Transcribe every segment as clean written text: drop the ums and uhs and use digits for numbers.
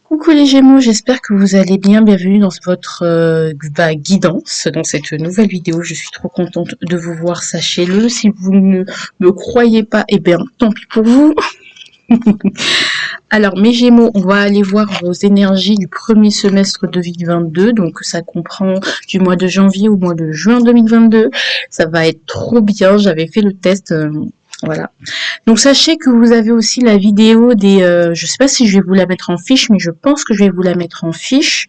Coucou les Gémeaux, j'espère que vous allez bien. Bienvenue dans votre guidance, dans cette nouvelle vidéo. Je suis trop contente de vous voir, sachez-le. Si vous ne me croyez pas, eh bien, tant pis pour vous. Alors, mes Gémeaux, on va aller voir vos énergies du premier semestre 2022. Donc, ça comprend du mois de janvier au mois de juin 2022. Ça va être trop bien. J'avais fait le test. Voilà. Donc sachez que vous avez aussi la vidéo des... je sais pas si je vais vous la mettre en fiche, mais je pense que je vais vous la mettre en fiche.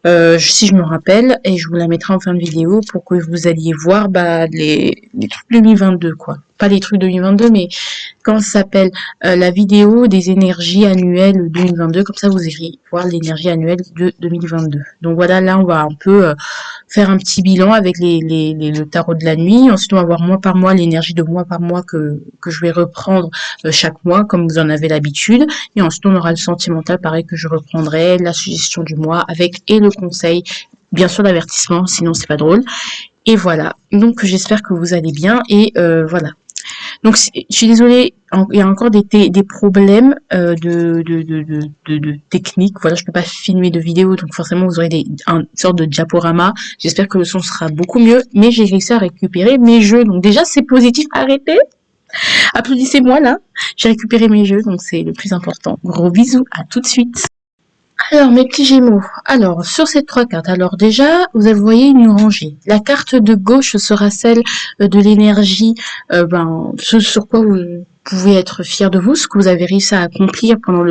Si je me rappelle, et je vous la mettrai en fin de vidéo pour que vous alliez voir les trucs 2022, quoi. Pas les trucs 2022, mais comment ça s'appelle, la vidéo des énergies annuelles 2022, comme ça vous irez voir l'énergie annuelle de 2022. Donc voilà, là on va un peu faire un petit bilan avec le tarot de la nuit. Ensuite on va voir mois par mois l'énergie de mois par mois que je vais reprendre chaque mois, comme vous en avez l'habitude. Et ensuite on aura le sentimental, pareil, que je reprendrai, la suggestion du mois avec et le conseil, bien sûr l'avertissement, sinon c'est pas drôle. Et voilà, donc j'espère que vous allez bien et voilà. Donc je suis désolée, il y a encore des problèmes de technique. Voilà, je peux pas filmer de vidéo, donc forcément vous aurez une sorte de diaporama. J'espère que le son sera beaucoup mieux, mais j'ai réussi à récupérer mes jeux. Donc déjà c'est positif, arrêtez. Applaudissez-moi là, j'ai récupéré mes jeux, donc c'est le plus important. Gros bisous, à tout de suite. Alors, mes petits Gémeaux, alors, sur ces trois cartes, alors déjà, vous voyez une rangée. La carte de gauche sera celle de l'énergie, ce sur quoi vous pouvez être fier de vous, ce que vous avez réussi à accomplir pendant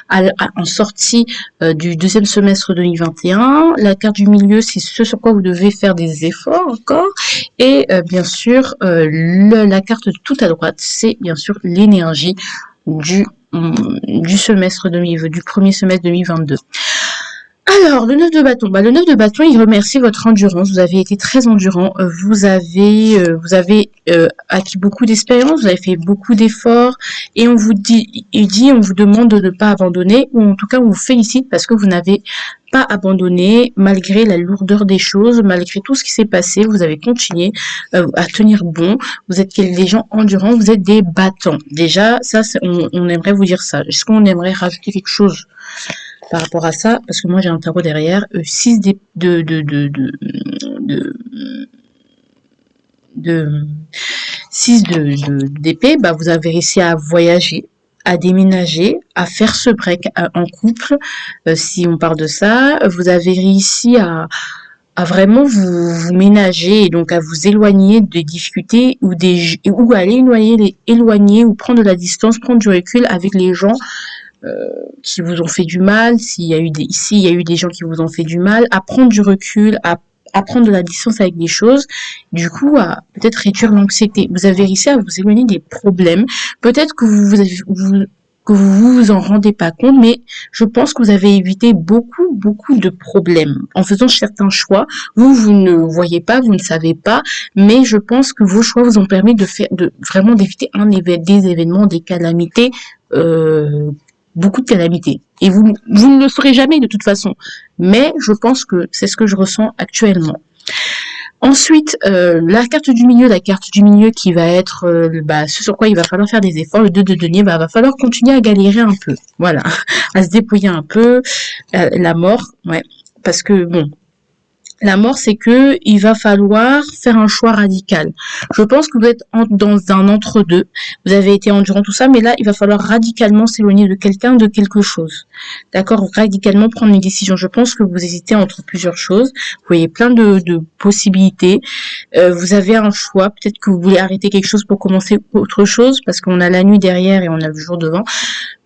en sortie du deuxième semestre 2021. La carte du milieu, c'est ce sur quoi vous devez faire des efforts encore. Et bien sûr, la carte tout à droite, c'est bien sûr l'énergie du semestre du premier semestre 2022. Alors, le 9 de bâton. Le 9 de bâton, il remercie votre endurance. Vous avez été très endurant. Vous avez acquis beaucoup d'expérience. Vous avez fait beaucoup d'efforts. Et on vous demande de ne pas abandonner. Ou en tout cas, on vous félicite parce que vous n'avez pas abandonné malgré la lourdeur des choses, malgré tout ce qui s'est passé. Vous avez continué à tenir bon. Vous êtes des gens endurants. Vous êtes des battants. Déjà, ça, on aimerait vous dire ça. Est-ce qu'on aimerait rajouter quelque chose par rapport à ça, parce que moi j'ai un tarot derrière, 6 d'épée, vous avez réussi à voyager, à déménager, à faire ce break en couple, si on parle de ça, vous avez réussi à vraiment vous ménager et donc à vous éloigner des difficultés ou à éloigner ou prendre de la distance, prendre du recul avec les gens qui vous ont fait du mal, s'il y a eu des gens qui vous ont fait du mal, à prendre du recul, à prendre de la distance avec des choses, du coup, à peut-être réduire l'anxiété. Vous avez réussi à vous éloigner des problèmes. Peut-être que vous en rendez pas compte, mais je pense que vous avez évité beaucoup de problèmes. En faisant certains choix, vous ne voyez pas, vous ne savez pas, mais je pense que vos choix vous ont permis vraiment d'éviter des événements, des calamités, beaucoup de calamités. Et vous ne le saurez jamais de toute façon. Mais je pense que c'est ce que je ressens actuellement. Ensuite, la carte du milieu qui va être ce sur quoi il va falloir faire des efforts. Le 2 de denier, va falloir continuer à galérer un peu. Voilà, à se dépouiller un peu. La mort, ouais. Parce que, bon, la mort, c'est que il va falloir faire un choix radical. Je pense que vous êtes dans un entre-deux. Vous avez été endurant, tout ça, mais là, il va falloir radicalement s'éloigner de quelqu'un, de quelque chose. D'accord? Radicalement prendre une décision. Je pense que vous hésitez entre plusieurs choses. Vous voyez plein de possibilités. Vous avez un choix. Peut-être que vous voulez arrêter quelque chose pour commencer autre chose, parce qu'on a la nuit derrière et on a le jour devant.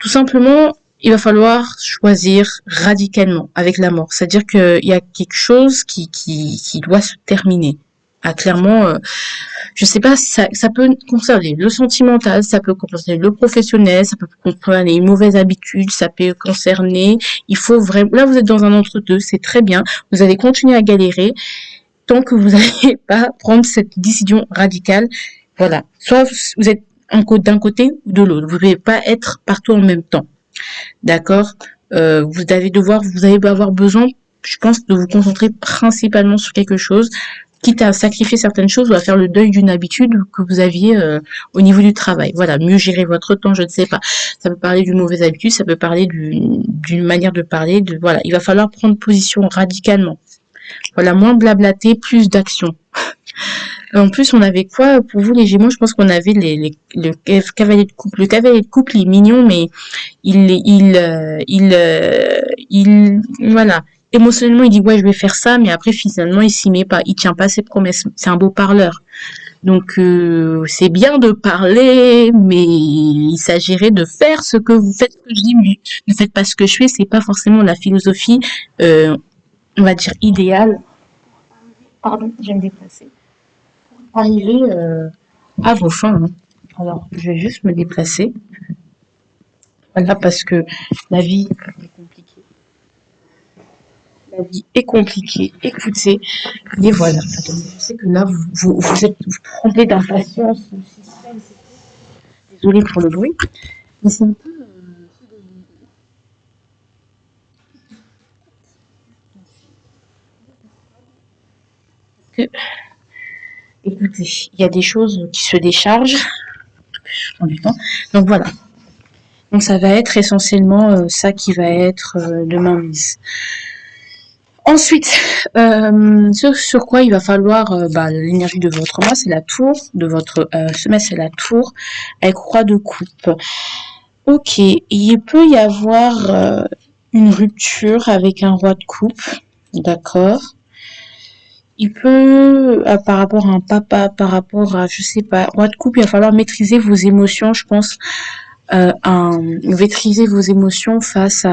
Tout simplement, il va falloir choisir radicalement avec la mort. C'est-à-dire qu'il y a quelque chose qui doit se terminer. Ah, clairement, je sais pas, ça peut concerner le sentimental, ça peut concerner le professionnel, ça peut concerner une mauvaise habitude, ça peut concerner, il faut vraiment, là vous êtes dans un entre-deux, c'est très bien, vous allez continuer à galérer tant que vous n'allez pas prendre cette décision radicale. Voilà. Soit vous êtes d'un côté ou de l'autre, vous ne pouvez pas être partout en même temps. D'accord, vous allez avoir besoin, je pense, de vous concentrer principalement sur quelque chose quitte à sacrifier certaines choses ou à faire le deuil d'une habitude que vous aviez au niveau du travail. Voilà, mieux gérer votre temps, je ne sais pas. Ça peut parler d'une mauvaise habitude, ça peut parler d'une manière de parler. Voilà, il va falloir prendre position radicalement. Voilà, moins blablater, plus d'action. En plus, on avait quoi pour vous les Gémeaux? Je pense qu'on avait le cavalier de couple. Le cavalier de couple, il est mignon, mais voilà. Émotionnellement, il dit ouais, je vais faire ça, mais après finalement, il s'y met pas. Il tient pas ses promesses. C'est un beau parleur. Donc c'est bien de parler, mais il s'agirait de faire ce que vous faites. Ce que je dis, mais ne faites pas ce que je fais. C'est pas forcément la philosophie, on va dire idéale. Pardon, je vais me déplacer. Arriver à vos fins. Hein. Alors, je vais juste me déplacer. Voilà, parce que la vie est compliquée. La vie est compliquée. Écoutez, et voilà. Attendez, je sais que là, vous êtes trempé d'impatience. Désolée pour le bruit. Mais c'est un peu... Écoutez, il y a des choses qui se déchargent. Du temps. Donc voilà. Donc ça va être essentiellement ça qui va être de mainmise. Ensuite, sur quoi il va falloir l'énergie de votre mois, c'est la tour, de votre semestre, c'est la tour, avec roi de coupe. Ok, il peut y avoir une rupture avec un roi de coupe, d'accord. Il peut, par rapport à un papa, par rapport à, je sais pas, roi de coupe, il va falloir maîtriser vos émotions, je pense, maîtriser vos émotions face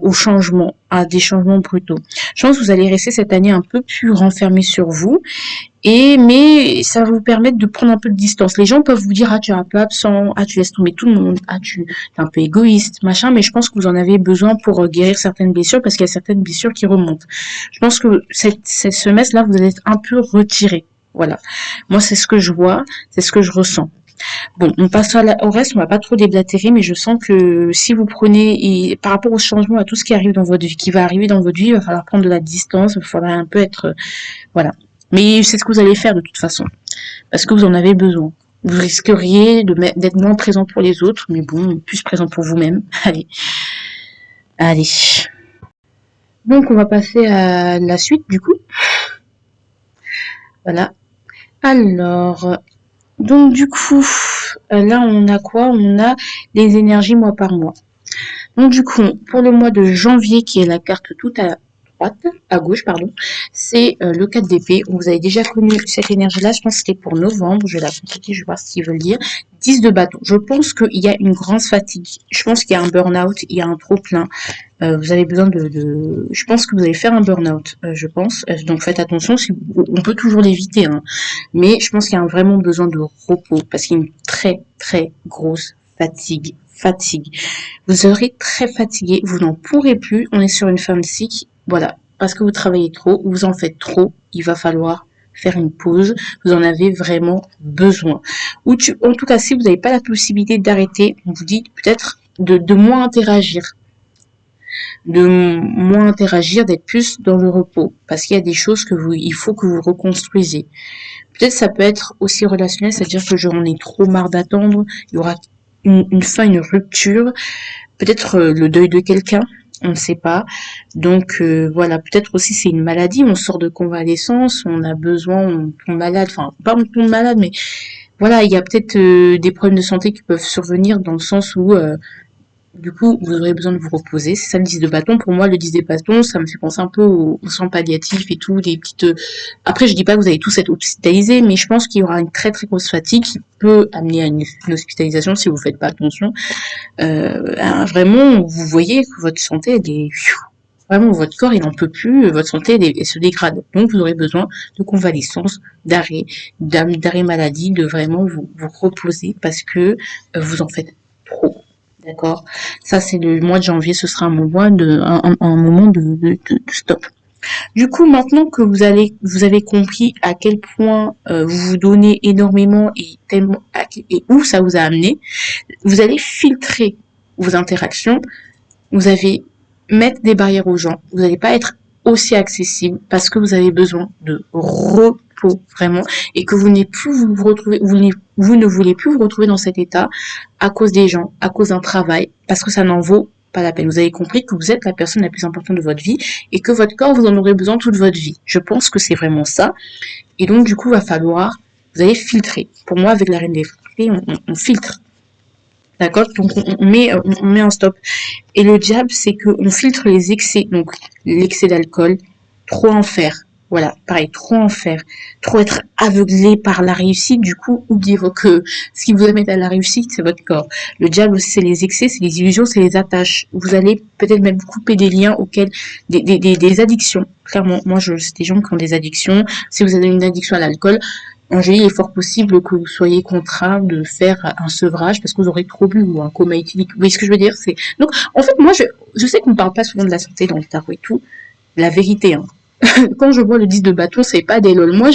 au changement, à des changements brutaux. Je pense que vous allez rester cette année un peu plus renfermé sur vous, mais ça va vous permettre de prendre un peu de distance. Les gens peuvent vous dire, ah, tu es un peu absent, ah, tu laisses tomber tout le monde, ah, tu es un peu égoïste, machin, mais je pense que vous en avez besoin pour guérir certaines blessures, parce qu'il y a certaines blessures qui remontent. Je pense que cette semestre-là, vous allez être un peu retiré. Voilà. Moi, c'est ce que je vois, c'est ce que je ressens. Bon, on passe au reste, on va pas trop déblatérer, mais je sens que si vous prenez, et par rapport au changement, à tout ce qui arrive dans votre vie, qui va arriver dans votre vie, il va falloir prendre de la distance, il va falloir un peu être, voilà. Mais c'est ce que vous allez faire de toute façon, parce que vous en avez besoin. Vous risqueriez d'être moins présent pour les autres, mais bon, plus présent pour vous-même. Allez. Allez. Donc, on va passer à la suite, du coup. Voilà. Alors, donc du coup, là on a quoi? On a les énergies mois par mois. Donc du coup, pour le mois de janvier, qui est la carte tout à droite, à gauche, pardon, c'est le 4 d'épée. Vous avez déjà connu cette énergie-là, je pense que c'était pour novembre, je vais la consulter, je vais voir ce qu'ils veulent dire. 10 de bâton, je pense qu'il y a une grande fatigue, je pense qu'il y a un burn-out, il y a un trop-plein. Vous avez besoin je pense que vous allez faire un burn-out, je pense. Donc faites attention, on peut toujours l'éviter, hein. Mais je pense qu'il y a vraiment besoin de repos, parce qu'il y a une très très grosse fatigue. Vous serez très fatigué, vous n'en pourrez plus. On est sur une fin de cycle, voilà, parce que vous travaillez trop, vous en faites trop, il va falloir faire une pause, vous en avez vraiment besoin. En tout cas, si vous n'avez pas la possibilité d'arrêter, on vous dit peut-être de moins interagir, d'être plus dans le repos, parce qu'il y a des choses il faut que vous reconstruisez. Peut-être ça peut être aussi relationnel, c'est-à-dire que j'en ai trop marre d'attendre, il y aura une fin, une rupture, peut-être le deuil de quelqu'un, on ne sait pas. Donc voilà, peut-être aussi c'est une maladie, on sort de convalescence, on a besoin, on tombe malade, enfin pas on tombe malade, mais voilà, il y a peut-être des problèmes de santé qui peuvent survenir dans le sens où du coup, vous aurez besoin de vous reposer. C'est ça le 10 de bâton. Pour moi, le 10 des bâtons, ça me fait penser un peu aux soins palliatifs et tout, des petites... Après, je dis pas que vous allez tous être hospitalisés, mais je pense qu'il y aura une très très grosse fatigue qui peut amener à une hospitalisation si vous faites pas attention. Vraiment, vous voyez que votre santé, elle est... Vraiment, votre corps, il n'en peut plus, votre santé, elle se dégrade. Donc, vous aurez besoin de convalescence, d'arrêt maladie, de vraiment vous reposer parce que vous en faites trop. D'accord. Ça, c'est le mois de janvier. Ce sera un moment de stop. Du coup, maintenant que vous avez compris à quel point vous vous donnez énormément et où ça vous a amené, vous allez filtrer vos interactions. Vous allez mettre des barrières aux gens. Vous n'allez pas être aussi accessible parce que vous avez besoin de repos vraiment et que vous n'êtes plus vous retrouver, vous ne voulez plus vous retrouver dans cet état à cause des gens, à cause d'un travail, parce que ça n'en vaut pas la peine. Vous avez compris que vous êtes la personne la plus importante de votre vie et que votre corps, vous en aurez besoin toute votre vie. Je pense que c'est vraiment ça. Et donc, du coup, il va falloir, vous allez filtrer. Pour moi, avec la reine des fruits, on filtre. D'accord? Donc, on met un stop. Et le diable, c'est qu'on filtre les excès. Donc, l'excès d'alcool, trop en faire. Voilà, pareil, trop en faire. Trop être aveuglé par la réussite. Du coup, oubliez-vous que ce qui vous amène à la réussite, c'est votre corps. Le diable aussi, c'est les excès, c'est les illusions, c'est les attaches. Vous allez peut-être même couper des liens auxquels, des addictions. Clairement, moi, c'est des gens qui ont des addictions. Si vous avez une addiction à l'alcool, Angélie, il est fort possible que vous soyez contraint de faire un sevrage parce que vous aurez trop bu ou un coma éthylique. Vous voyez ce que je veux dire? Donc, en fait, moi, je sais qu'on ne parle pas souvent de la santé dans le tarot et tout. La vérité, hein. Quand je vois le 10 de bâton, c'est pas des lol. Moi,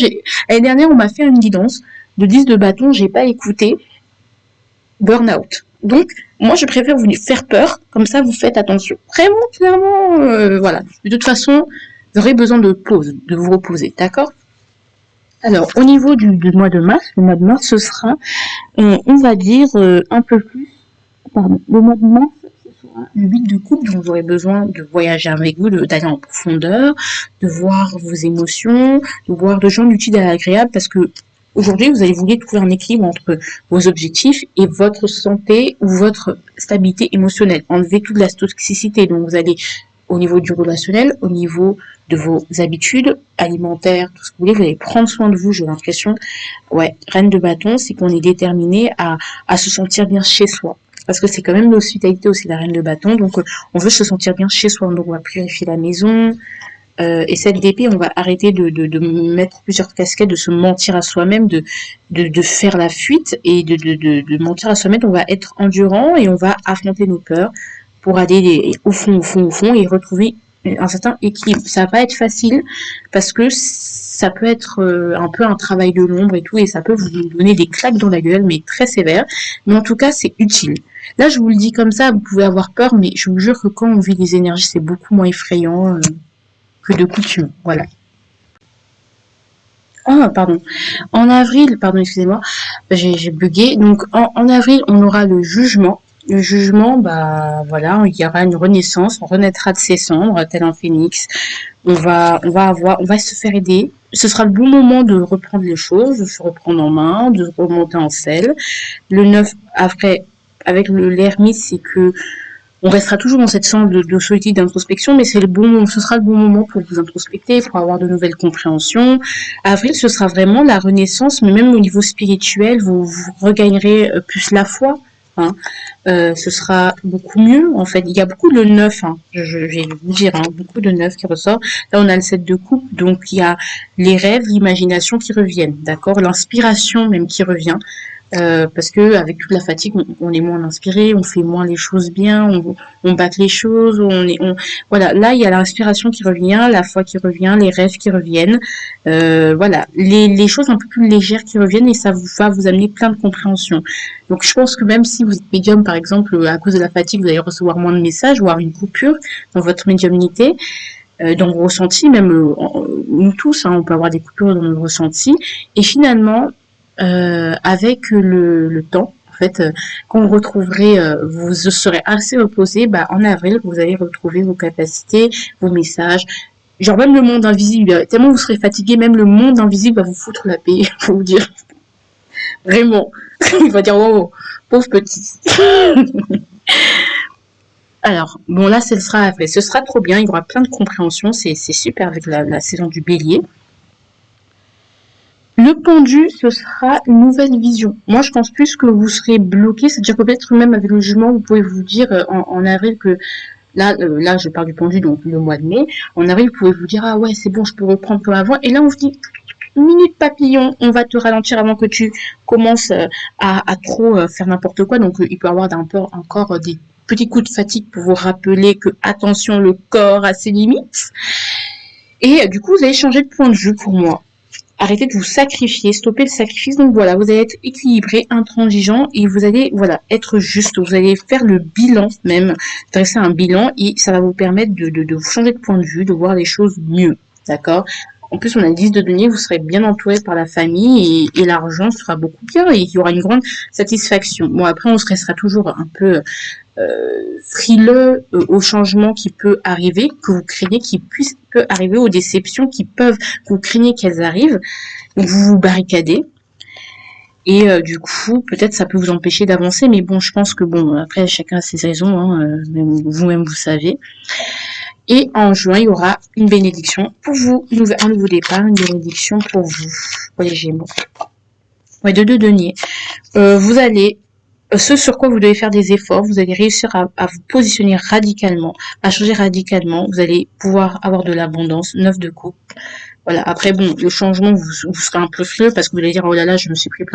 l'année dernière, on m'a fait une guidance de 10 de bâton, j'ai pas écouté. Burn-out. Donc, moi, je préfère vous faire peur. Comme ça, vous faites attention. Vraiment, clairement, voilà. De toute façon, vous aurez besoin de pause, de vous reposer. D'accord? Alors, au niveau du mois de mars, le mois de mars, ce sera, on va dire, un peu plus, pardon, le mois de mars, ce sera le 8 de coupe, donc vous aurez besoin de voyager avec vous, d'aller en profondeur, de voir vos émotions, de voir de gens utiles à l'agréable, parce que aujourd'hui, vous allez vouloir trouver un équilibre entre vos objectifs et votre santé ou votre stabilité émotionnelle. Enlever toute la toxicité, donc vous allez au niveau du relationnel, au niveau de vos habitudes alimentaires, tout ce que vous voulez, vous allez prendre soin de vous, j'ai l'impression. Ouais, reine de bâton, c'est qu'on est déterminé à se sentir bien chez soi. Parce que c'est quand même l'hospitalité aussi, la reine de bâton. Donc, on veut se sentir bien chez soi. Donc, on va purifier la maison. Et cette d'épée, on va arrêter de mettre plusieurs casquettes, de se mentir à soi-même, de faire la fuite et de mentir à soi-même. On va être endurant et on va affronter nos peurs pour aller au fond et retrouver un certain équilibre. Ça va pas être facile parce que ça peut être un peu un travail de l'ombre et tout, et ça peut vous donner des claques dans la gueule, mais très sévères. Mais en tout cas, c'est utile. Là, je vous le dis comme ça, vous pouvez avoir peur, mais je vous jure que quand on vit les énergies, c'est beaucoup moins effrayant que de coutume. Voilà. Ah, pardon. En avril, pardon, excusez-moi, j'ai bugué. Donc, en avril, on aura le jugement. Le jugement, bah voilà, il y aura une renaissance, on renaîtra de ses cendres, tel un phénix. On va se faire aider. Ce sera le bon moment de reprendre les choses, de se reprendre en main, de remonter en selle. Le 9, après, avec l'ermite, c'est que on restera toujours dans cette sens de solitude, d'introspection, mais c'est le bon moment, ce sera le bon moment pour vous introspecter, pour avoir de nouvelles compréhensions. Avril, ce sera vraiment la renaissance, mais même au niveau spirituel, vous regagnerez plus la foi. Hein. Ce sera beaucoup mieux, en fait. Il y a beaucoup de neuf, hein. Je vais vous dire, hein, beaucoup de neuf qui ressort. Là, on a le 7 de coupe, donc il y a les rêves, l'imagination qui reviennent, d'accord? L'inspiration même qui revient. Parce que avec toute la fatigue, on est moins inspiré, on fait moins les choses bien, on bâcle les choses, voilà. Là, il y a l'inspiration qui revient, la foi qui revient, les rêves qui reviennent, voilà, les choses un peu plus légères qui reviennent et ça va vous amener plein de compréhension. Donc, je pense que même si vous êtes médium, par exemple, à cause de la fatigue, vous allez recevoir moins de messages, voire une coupure dans votre médiumnité. Dans vos ressentis, même nous tous, hein, on peut avoir des coupures dans nos ressentis. Et finalement, avec le temps, en fait, quand vous retrouverez, vous serez assez reposé, bah, en avril, vous allez retrouver vos capacités, vos messages, genre même le monde invisible, tellement vous serez fatigué, même le monde invisible va vous foutre la paix, faut vous dire. Vraiment. Il va dire, wow, pauvre petit. Alors, bon là, ce sera trop bien, il y aura plein de compréhension, c'est super avec la saison du bélier. Le pendu, ce sera une nouvelle vision. Moi, je pense plus que vous serez bloqué, c'est-à-dire que peut-être même avec le jugement, vous pouvez vous dire en avril que là, je parle du pendu, donc le mois de mai. En avril, vous pouvez vous dire ah ouais, c'est bon, je peux reprendre comme avant. Et là, on vous dit minute papillon, on va te ralentir avant que tu commences à trop faire n'importe quoi. Donc, il peut y avoir encore des petits coups de fatigue pour vous rappeler que attention, le corps a ses limites. Et du coup, vous allez changer de point de vue pour moi. arrêter de vous sacrifier, stopper le sacrifice. Donc voilà, vous allez être équilibré, intransigeant et vous allez être juste. Vous allez faire le bilan même, dresser un bilan et ça va vous permettre de vous changer de point de vue, de voir les choses mieux. D'accord? En plus, on a une liste de deniers, vous serez bien entouré par la famille et l'argent sera beaucoup bien et il y aura une grande satisfaction. Bon, après, on se restera toujours un peu frileux au changement qui peut arriver, que vous craignez peut arriver, aux déceptions que vous craignez qu'elles arrivent. Donc, vous vous barricadez. Et du coup, peut-être ça peut vous empêcher d'avancer, mais bon, je pense que bon, après, chacun a ses raisons, hein, vous-même, vous savez. Et en juin, il y aura une bénédiction pour vous, un nouveau départ, une bénédiction pour vous, pour les Gémeaux. Ouais, de 2 deniers. Vous allez, ce sur quoi vous devez faire des efforts, vous allez réussir à vous positionner radicalement, à changer radicalement. Vous allez pouvoir avoir de l'abondance, 9 de coupe. Voilà. Après, bon, le changement, vous serez un peu frileux parce que vous allez dire, oh là là, je m'en suis pris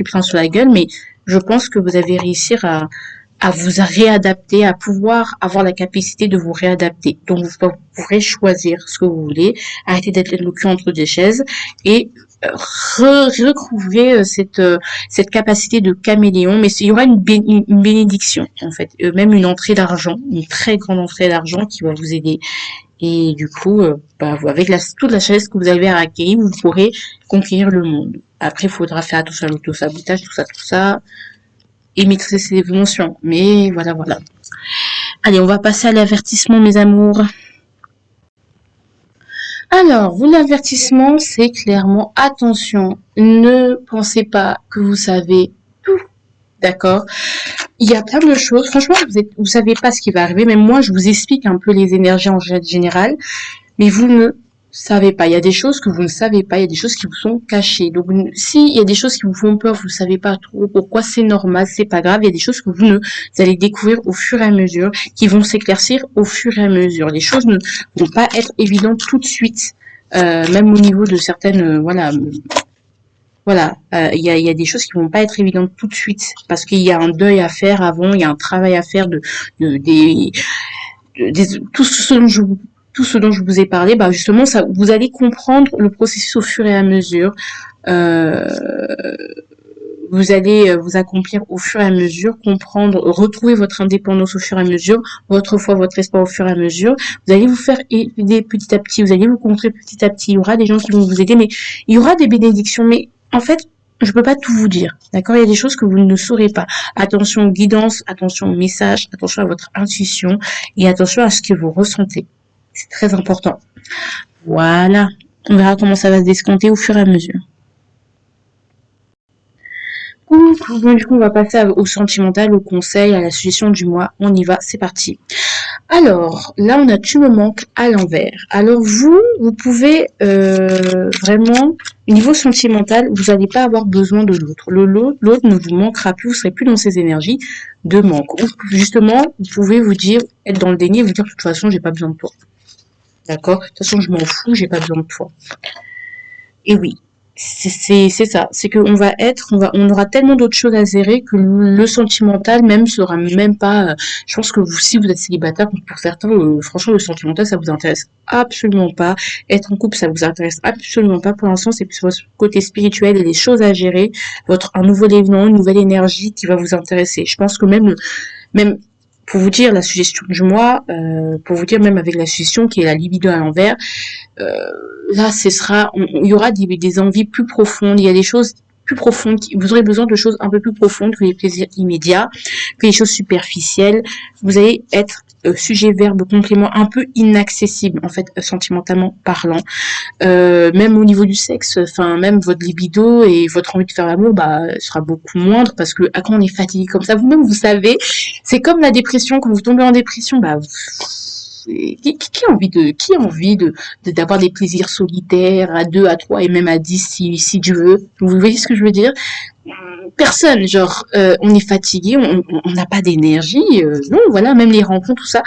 plein sur la gueule, mais je pense que vous allez réussir à vous réadapter, à pouvoir avoir la capacité de vous réadapter. Donc, vous pourrez choisir ce que vous voulez, arrêter d'être le cul entre des chaises et recouvrer cette capacité de caméléon. Mais il y aura une bénédiction, en fait, même une entrée d'argent, une très grande entrée d'argent qui va vous aider. Et du coup, avec toute la sagesse que vous avez à acquérir, vous pourrez conquérir le monde. Après, il faudra faire attention à l'auto-sabotage, tout ça. Et maîtriser ses émotions. Mais voilà. Allez, on va passer à l'avertissement, mes amours. Alors, l'avertissement, c'est clairement, attention, ne pensez pas que vous savez tout. D'accord? Il y a plein de choses. Franchement, vous savez pas ce qui va arriver. Même moi, je vous explique un peu les énergies en général. Mais vous ne savez pas. Il y a des choses que vous ne savez pas. Il y a des choses qui vous sont cachées. Donc, s'il y a des choses qui vous font peur, vous ne savez pas trop pourquoi, c'est normal, c'est pas grave. Il y a des choses que vous allez découvrir au fur et à mesure, qui vont s'éclaircir au fur et à mesure. Les choses ne vont pas être évidentes tout de suite. Même au niveau de certaines, il y a des choses qui vont pas être évidentes tout de suite parce qu'il y a un deuil à faire avant, il y a un travail à faire tout ce dont je vous ai parlé, justement, vous allez comprendre le processus au fur et à mesure. Vous allez vous accomplir au fur et à mesure, retrouver votre indépendance au fur et à mesure, votre foi, votre espoir au fur et à mesure. Vous allez vous faire aider petit à petit, vous allez vous construire petit à petit. Il y aura des gens qui vont vous aider, mais il y aura des bénédictions. Mais en fait, je peux pas tout vous dire, d'accord? Il y a des choses que vous ne saurez pas. Attention aux guidances, attention aux messages, attention à votre intuition et attention à ce que vous ressentez. C'est très important. Voilà. On verra comment ça va se descompter au fur et à mesure. Du coup, on va passer au sentimental, au conseil, à la suggestion du mois. On y va, c'est parti. Alors, là, on a tu me manques à l'envers. Alors, vous pouvez vraiment, au niveau sentimental, vous n'allez pas avoir besoin de l'autre. L'autre ne vous manquera plus, vous ne serez plus dans ces énergies de manque. Ou, justement, vous pouvez vous dire, être dans le déni et vous dire, de toute façon, j'ai pas besoin de toi. D'accord? De toute façon, je m'en fous, j'ai pas besoin de toi. Et oui, c'est ça. C'est qu'on on aura tellement d'autres choses à gérer que le sentimental même sera même pas. Je pense que si vous êtes célibataire, pour certains, franchement, le sentimental, ça vous intéresse absolument pas. Être en couple, ça vous intéresse absolument pas. Pour l'instant, c'est plus votre côté spirituel et les choses à gérer, un nouveau événement, une nouvelle énergie qui va vous intéresser. Je pense que même pour vous dire la suggestion du mois, pour vous dire même avec la suggestion qui est la libido à l'envers, là, il y aura des envies plus profondes, il y a des choses plus profondes, vous aurez besoin de choses un peu plus profondes que les plaisirs immédiats, que les choses superficielles. Vous allez être sujet, verbe, complément un peu inaccessible, en fait, sentimentalement parlant. Même au niveau du sexe, même votre libido et votre envie de faire l'amour, sera beaucoup moindre parce que quand on est fatigué comme ça, vous-même, vous savez, c'est comme la dépression, quand vous tombez en dépression, qui a envie d'avoir des plaisirs solitaires à 2, à 3 et même à 10 si Dieu veut. Vous voyez ce que je veux dire? Personne, on est fatigué, on n'a pas d'énergie, non, voilà, même les rencontres, tout ça.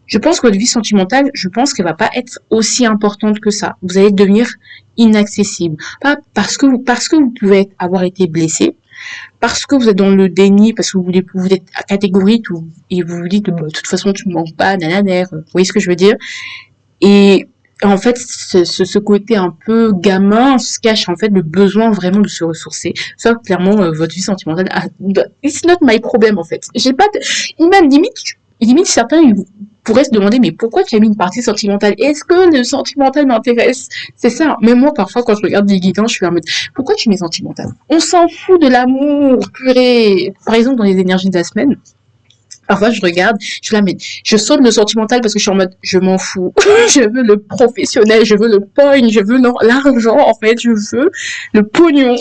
Je pense que votre vie sentimentale, je pense qu'elle va pas être aussi importante que ça. Vous allez devenir inaccessible. Pas parce que vous pouvez avoir été blessé, parce que vous êtes dans le déni, parce que vous êtes catégorique et vous vous dites de toute façon tu ne manques pas, nanana, vous voyez ce que je veux dire? Et en fait, ce côté un peu gamin se cache en fait le besoin vraiment de se ressourcer. Ça, clairement, votre vie sentimentale, it's not my problem en fait. J'ai pas de... Même limite certains ils pourraient se demander mais pourquoi tu as mis une partie sentimentale? Est-ce que le sentimental m'intéresse? C'est ça. Même moi, parfois, quand je regarde des guidances, je suis en mode pourquoi tu mets sentimental? On s'en fout de l'amour, purée. Par exemple, dans les énergies de la semaine, parfois, je regarde, je la mets, je saute le sentimental parce que je suis en mode, je m'en fous. Je veux le professionnel, je veux le point, je veux l'argent, en fait, je veux le pognon.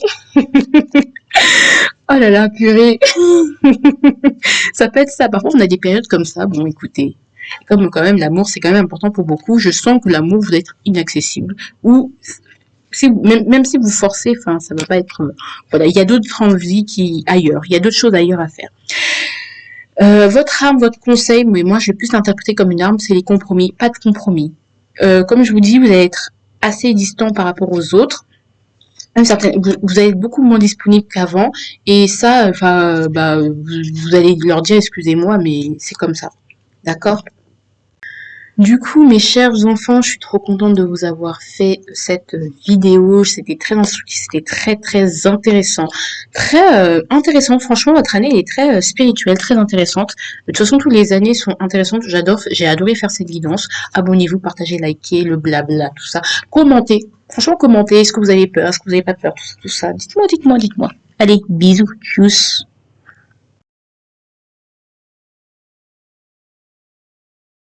Oh là là, purée. Ça peut être ça. Parfois, on a des périodes comme ça. Bon, écoutez, comme quand même l'amour, c'est quand même important pour beaucoup. Je sens que l'amour vous être inaccessible. Ou si même si vous forcez, enfin, ça va pas être. Voilà, il y a d'autres envies qui ailleurs. Il y a d'autres choses ailleurs à faire. Votre arme, votre conseil, mais moi je vais plus l'interpréter comme une arme, c'est les compromis. Pas de compromis. Comme je vous dis, vous allez être assez distant par rapport aux autres. Vous allez être beaucoup moins disponible qu'avant. Et ça, enfin, bah, vous allez leur dire excusez-moi, mais c'est comme ça. D'accord? Du coup, mes chers enfants, je suis trop contente de vous avoir fait cette vidéo. C'était très instructif, c'était très intéressant. Très intéressant, franchement, votre année est très spirituelle, très intéressante. De toute façon, toutes les années sont intéressantes. J'ai adoré faire cette guidance. Abonnez-vous, partagez, likez, le blabla, tout ça. Commentez. Franchement, commentez. Est-ce que vous avez peur? Est-ce que vous n'avez pas peur? Tout ça. Dites-moi. Allez, bisous. Tchuss.